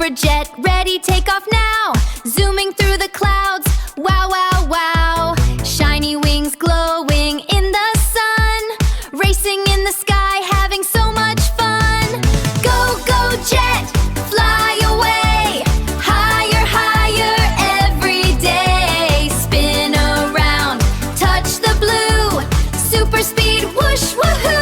super jet, ready, take off now. Zooming through the clouds, wow, wow, wow. Shiny wings glowing in the sun, racing in the sky, having so much fun. Go, go jet, fly away, higher, higher every day. Spin around, touch the blue, super speed, whoosh, woohoo.